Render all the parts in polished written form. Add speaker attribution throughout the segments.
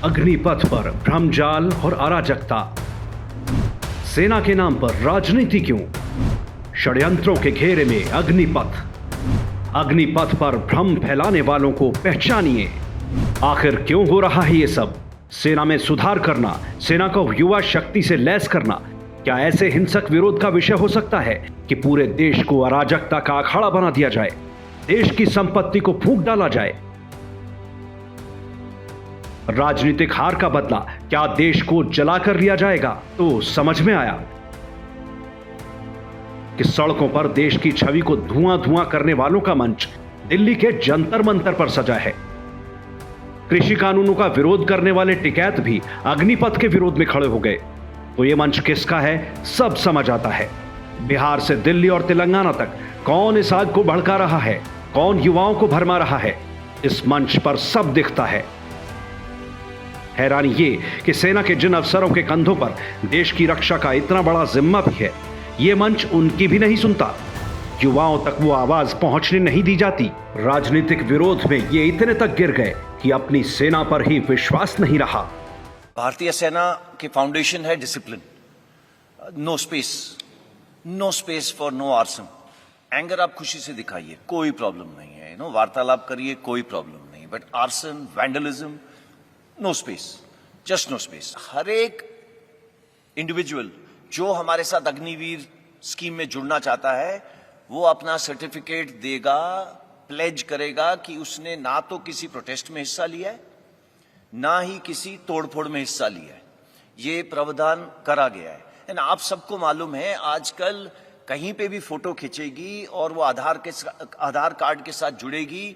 Speaker 1: अग्निपथ पर भ्रमजाल और अराजकता। सेना के नाम पर राजनीति क्यों? षड्यंत्रों के घेरे में अग्निपथ। अग्निपथ पर भ्रम फैलाने वालों को पहचानिए। आखिर क्यों हो रहा है ये सब? सेना में सुधार करना, सेना को युवा शक्ति से लैस करना, क्या ऐसे हिंसक विरोध का विषय हो सकता है कि पूरे देश को अराजकता का अखाड़ा बना दिया जाए, देश की संपत्ति को फूंक डाला जाए? राजनीतिक हार का बदला क्या देश को जलाकर लिया जाएगा? तो समझ में आया कि सड़कों पर देश की छवि को धुआं धुआं करने वालों का मंच दिल्ली के जंतर मंतर पर सजा है। कृषि कानूनों का विरोध करने वाले टिकैत भी अग्निपथ के विरोध में खड़े हो गए। तो यह मंच किसका है, सब समझ आता है। बिहार से दिल्ली और तेलंगाना तक कौन इस आग को भड़का रहा है, कौन युवाओं को भरमा रहा है, इस मंच पर सब दिखता है। हैरानी ये कि सेना के जिन अफसरों के कंधों पर देश की रक्षा का इतना बड़ा जिम्मा भी है, ये मंच उनकी भी नहीं सुनता। युवाओं तक वो आवाज पहुंचने नहीं दी जाती। राजनीतिक विरोध में ये इतने तक गिर गए कि अपनी सेना पर ही विश्वास नहीं रहा।
Speaker 2: भारतीय सेना की फाउंडेशन है discipline, no space for no arson. Anger आप खुशी से दिखाइए, कोई प्रॉब्लम नहीं है, वार्तालाप करिए, कोई प्रॉब्लम नहीं, but arson, vandalism, no space, just no space. हर एक इंडिविजुअल जो हमारे साथ अग्निवीर स्कीम में जुड़ना चाहता है, वो अपना सर्टिफिकेट देगा, प्लेज करेगा कि उसने ना तो किसी प्रोटेस्ट में हिस्सा लिया है, ना ही किसी तोड़फोड़ में हिस्सा लिया है। ये प्रावधान करा गया है। एंड आप सबको मालूम है, आजकल कहीं पे भी फोटो खींचेगी और वो आधार कार्ड के साथ जुड़ेगी,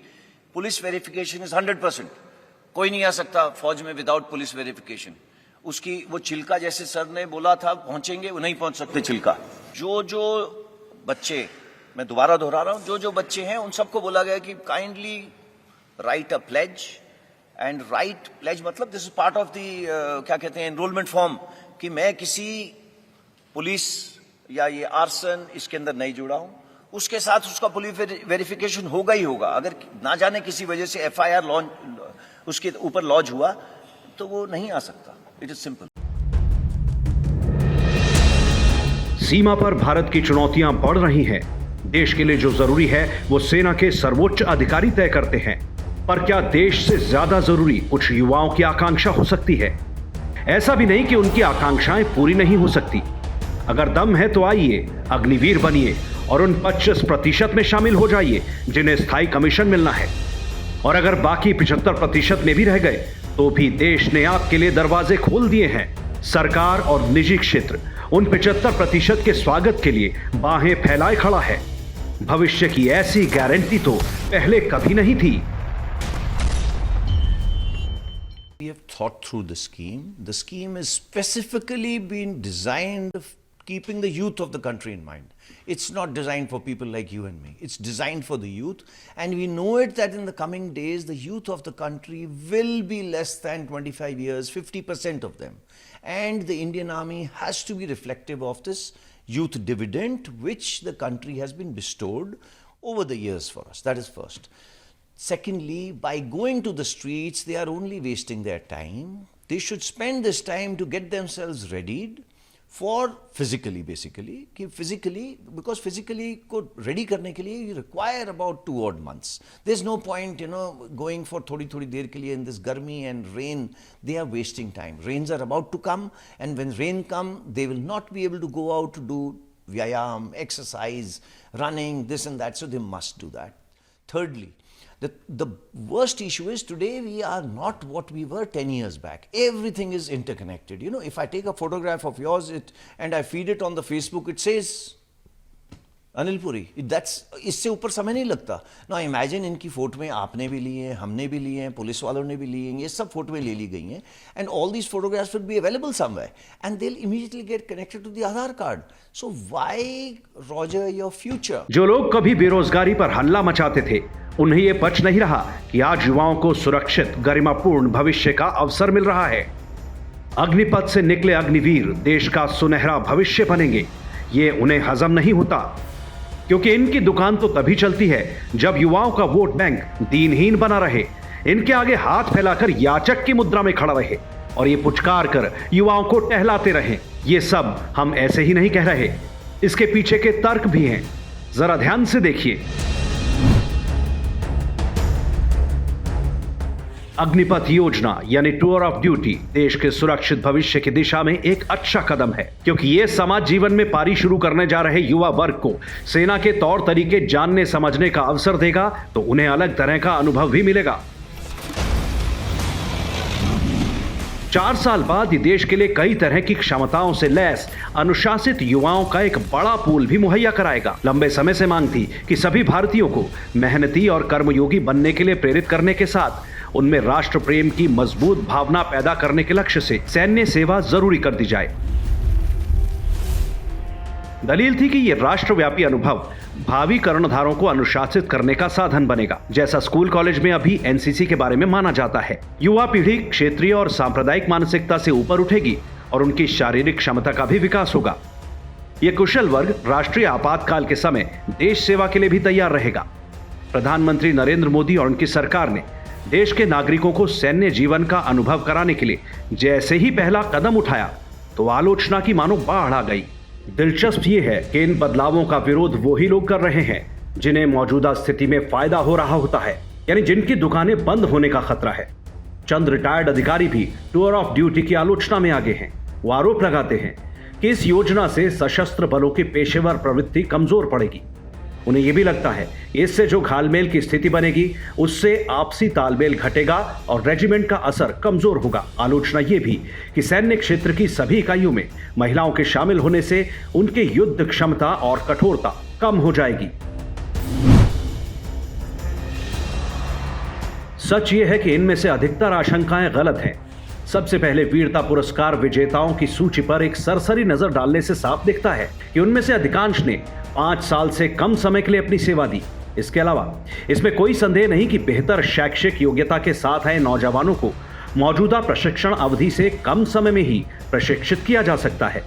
Speaker 2: पुलिस वेरिफिकेशन इज 100%। कोई नहीं आ सकता फौज में विदाउट पुलिस वेरिफिकेशन। उसकी वो चिल्का, जैसे सर ने बोला था पहुंचेंगे, वो नहीं पहुंच सकते चिल्का। जो बच्चे, मैं दोबारा दोहरा रहा हूं, जो बच्चे हैं उन सबको बोला गया कि kindly write a pledge. And write pledge मतलब this is part of the क्या कहते हैं, एनरोलमेंट फॉर्म, कि मैं किसी पुलिस या ये आर्सन इसके अंदर नहीं जुड़ा हूं। उसके साथ उसका पुलिस वेरिफिकेशन होगा ही होगा। अगर ना जाने किसी वजह से FIR लॉन्च उसके ऊपर लॉन्च हुआ तो वो नहीं आ सकता। It is simple.
Speaker 1: सीमा पर भारत की चुनौतियां बढ़ रही हैं। देश के लिए जो जरूरी है वो सेना के सर्वोच्च अधिकारी तय करते हैं। पर क्या देश से ज्यादा जरूरी कुछ युवाओं की आकांक्षा हो सकती है? ऐसा भी नहीं कि उनकी आकांक्षाएं पूरी नहीं हो सकती। अगर दम है तो आइए, अग्निवीर बनिए और उन 25% में शामिल हो जाइए जिन्हें स्थायी कमीशन मिलना है। और अगर बाकी 75% में भी रह गए तो भी देश ने आपके लिए दरवाजे खोल दिए हैं। सरकार और निजी क्षेत्र उन 75% के स्वागत के लिए बाहें फैलाए खड़ा है। भविष्य की ऐसी गारंटी तो पहले कभी नहीं थी।
Speaker 3: We have thought through the scheme. The scheme is specifically been designed keeping the youth of the country in mind. It's not designed for people like you and me. It's designed for the youth, and we know it that in the coming days the youth of the country will be less than 25 years, 50% of them. And the Indian Army has to be reflective of this youth dividend which the country has been bestowed over the years for us. That is first. Secondly, by going to the streets, they are only wasting their time. They should spend this time to get themselves readied for physically, basically, because physically को ready करने के लिए you require about 2 odd months. There's no point, going for थोड़ी देर के लिए in this garmi and rain. They are wasting time. Rains are about to come, and when rain come, they will not be able to go out to do vyayam, exercise, running, this and that, so they must do that. Thirdly, the worst issue is today we are not what we were 10 years back. Everything is interconnected. If I take a photograph of yours and I feed it on the Facebook, it says Anil Puri. इससे ऊपर समय नहीं लगता। Now imagine इनकी photo में आपने भी लिए हैं, हमने भी लिए हैं, पुलिस वालों ने भी लिए हैं, ये सब फोटोएं ले ली गई हैं, and all these photographs will be available somewhere, and they'll immediately get connected to the Aadhaar card. So why roger your future?
Speaker 1: जो लोग कभी बेरोजगारी पर हल्ला मचाते थे, उन्हें यह पच नहीं रहा कि आज युवाओं को सुरक्षित गरिमापूर्ण भविष्य का अवसर मिल रहा है। अग्निपथ से निकले अग्निवीर देश का सुनहरा भविष्य बनेंगे। ये उन्हें हजम नहीं होता, क्योंकि इनकी दुकान तो तभी चलती है जब युवाओं का वोट बैंक दीनहीन बना रहे। इनके आगे हाथ फैलाकर याचक की मुद्रा में खड़ा रहे और ये पुचकार कर युवाओं को टहलाते रहे। ये सब हम ऐसे ही नहीं कह रहे, इसके पीछे के तर्क भी हैं। जरा ध्यान से देखिए। अग्निपथ योजना यानी टूर ऑफ ड्यूटी देश के सुरक्षित भविष्य की दिशा में एक अच्छा कदम है, क्योंकि यह समाज जीवन में पारी शुरू करने जा रहे युवा वर्ग को सेना के तौर तरीके जानने समझने का अवसर देगा, तो उन्हें अलग तरह का अनुभव भी मिलेगा। 4 साल बाद ये देश के लिए कई तरह की क्षमताओं से लैस अनुशासित युवाओं का एक बड़ा पूल भी मुहैया कराएगा। लंबे समय से मांग थी कि सभी भारतीयों को मेहनती और कर्मयोगी बनने के लिए प्रेरित करने के साथ उनमें राष्ट्र प्रेम की मजबूत भावना पैदा करने के लक्ष्य से सैन्य सेवा जरूरी कर दी जाए। दलील थी कि यह राष्ट्रव्यापी अनुभव भावी कर्णधारों को अनुशासित करने का साधन बनेगा, जैसा स्कूल कॉलेज में अभी एनसीसी के बारे में माना जाता है। युवा पीढ़ी क्षेत्रीय और सांप्रदायिक मानसिकता से ऊपर उठेगी और उनकी शारीरिक क्षमता का भी विकास होगा। यह कुशल वर्ग राष्ट्रीय आपातकाल के समय देश सेवा के लिए भी तैयार रहेगा। प्रधानमंत्री नरेंद्र मोदी और उनकी सरकार ने देश के नागरिकों को सैन्य जीवन का अनुभव कराने के लिए जैसे ही पहला कदम उठाया, तो आलोचना की मानो बाढ़ आ गई। दिलचस्प ये है कि इन बदलावों का विरोध वही लोग कर रहे हैं जिन्हें मौजूदा स्थिति में फायदा हो रहा होता है, यानी जिनकी दुकानें बंद होने का खतरा है। चंद रिटायर्ड अधिकारी भी टूर ऑफ ड्यूटी की आलोचना में आगे हैं। वो आरोप लगाते हैं कि इस योजना से सशस्त्र बलों की पेशेवर प्रवृत्ति कमजोर पड़ेगी। उन्हें यह भी लगता है इससे जो घालमेल की स्थिति बनेगी उससे आपसी तालमेल घटेगा और रेजिमेंट का असर कमजोर होगा। आलोचना यह भी कि सैन्य क्षेत्र की सभी इकाइयों में महिलाओं के शामिल होने से उनके युद्ध क्षमता और कठोरता कम हो जाएगी। सच यह है कि इनमें से अधिकतर आशंकाएं गलत हैं। सबसे पहले वीरता पुरस्कार विजेताओं की सूची पर एक सरसरी नजर डालने से साफ दिखता है कि उनमें से अधिकांश ने 5 साल से कम समय के लिए अपनी सेवा दी। इसके अलावा इसमें कोई संदेह नहीं कि बेहतर शैक्षिक योग्यता के साथ आए नौजवानों को मौजूदा प्रशिक्षण अवधि से कम समय में ही प्रशिक्षित किया जा सकता है।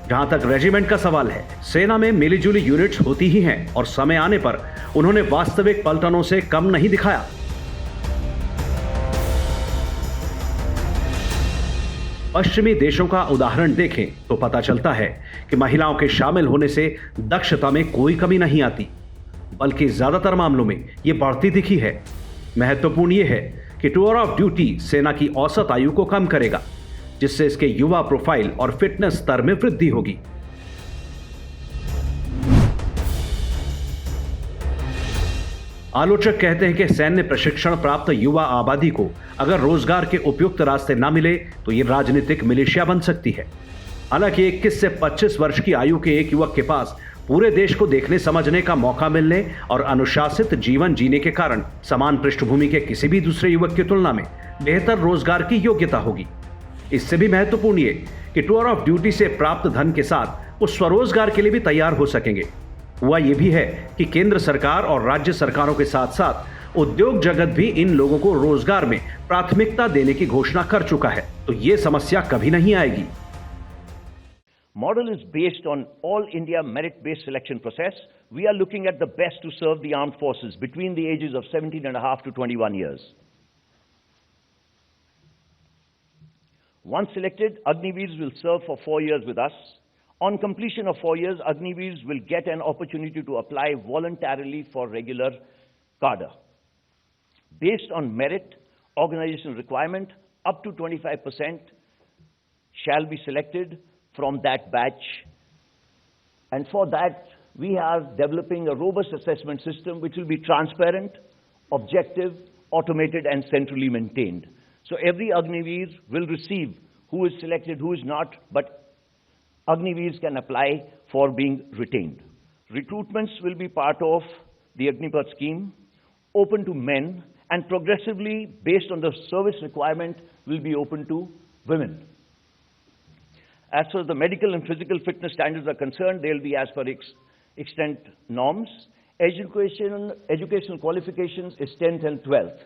Speaker 1: जहां तक रेजिमेंट का सवाल है, सेना में मिलीजुली यूनिट्स होती ही हैं और समय आने पर उन्होंने वास्तविक पलटनों से कम नहीं दिखाया। पश्चिमी देशों का उदाहरण देखें तो पता चलता है कि महिलाओं के शामिल होने से दक्षता में कोई कमी नहीं आती, बल्कि ज्यादातर मामलों में यह बढ़ती दिखी है। महत्वपूर्ण यह है कि टूर ऑफ ड्यूटी सेना की औसत आयु को कम करेगा, जिससे इसके युवा प्रोफाइल और फिटनेस स्तर में वृद्धि होगी। आलोचक कहते हैं कि सैन्य प्रशिक्षण प्राप्त युवा आबादी को अगर रोजगार के उपयुक्त रास्ते न मिले तो ये राजनीतिक मिलिशिया बन सकती है। हालांकि 21 से 25 वर्ष की आयु के एक युवक के पास पूरे देश को देखने समझने का मौका मिलने और अनुशासित जीवन जीने के कारण समान पृष्ठभूमि के किसी भी दूसरे युवक की तुलना में बेहतर रोजगार की योग्यता होगी। इससे भी महत्वपूर्ण ये कि टूर ऑफ ड्यूटी से प्राप्त धन के साथ वो स्वरोजगार के लिए भी तैयार हो सकेंगे। हुआ यह भी है कि केंद्र सरकार और राज्य सरकारों के साथ साथ उद्योग जगत भी इन लोगों को रोजगार में प्राथमिकता देने की घोषणा कर चुका है, तो यह समस्या कभी नहीं आएगी।
Speaker 4: Model is based on all India merit-based selection process. We are looking at the best to serve the armed forces between the ages of 17 and a half to 21 years. Once selected, Agniveers will serve for 4 years with us. On completion of 4 years, Agniveers will get an opportunity to apply voluntarily for regular cadre. Based on merit, organizational requirement, up to 25% shall be selected from that batch. And for that, we are developing a robust assessment system which will be transparent, objective, automated, and centrally maintained. So every Agniveer will receive who is selected, who is not, but Agniveers can apply for being retained. Recruitments will be part of the Agnipath scheme, open to men, and progressively, based on the service requirement, will be open to women. As far as the medical and physical fitness standards are concerned, they will be as per extent norms. Educational qualifications is 10th and 12th,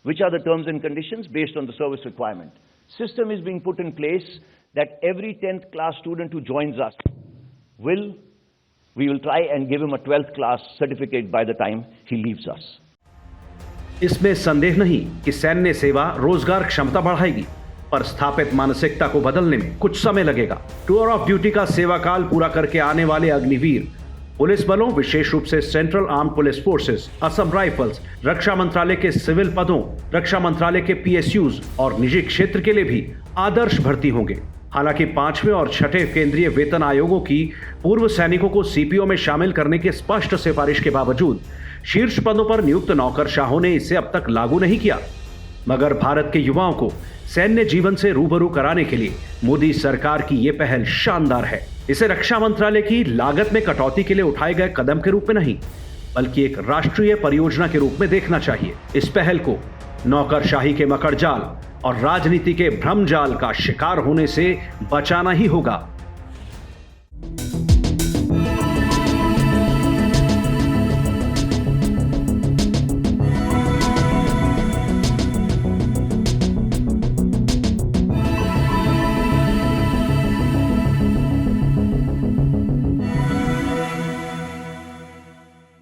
Speaker 4: which are the terms and conditions based on the service requirement. System is being put in place that every 10th class student who joins us we will try and give him a 12th class certificate by the time he leaves us.
Speaker 1: इसमें संदेह नहीं कि सैन्य सेवा रोजगार क्षमता बढ़ाएगी, पर स्थापित मानसिकता को बदलने में कुछ समय लगेगा। टूर ऑफ ड्यूटी का सेवा काल पूरा करके आने वाले अग्निवीर पुलिस बलों, विशेष रूप से central arm police forces, Assam Rifles, रक्षा मंत्रालय के सिविल पदों, रक्षा मंत्रालय के पीएसयूज और निजी क्षेत्र के लिए भी आदर्श भर्ती होंगे। हालांकि 5वें और 6ठे केंद्रीय वेतन आयोगों की पूर्व सैनिकों को सीपीओ में शामिल करने की स्पष्ट सिफारिश के बावजूद शीर्ष पदों पर नियुक्त नौकरशाहों ने इसे अब तक लागू नहीं किया। मगर भारत के युवाओं को सैन्य जीवन से रूबरू कराने के लिए मोदी सरकार की यह पहल शानदार है। इसे रक्षा मंत्रालय की लागत में कटौती के लिए उठाए गए कदम के रूप में नहीं, बल्कि एक राष्ट्रीय परियोजना के रूप में देखना चाहिए। इस पहल को नौकरशाही के मकड़जाल और राजनीति के भ्रमजाल का शिकार होने से बचाना ही होगा।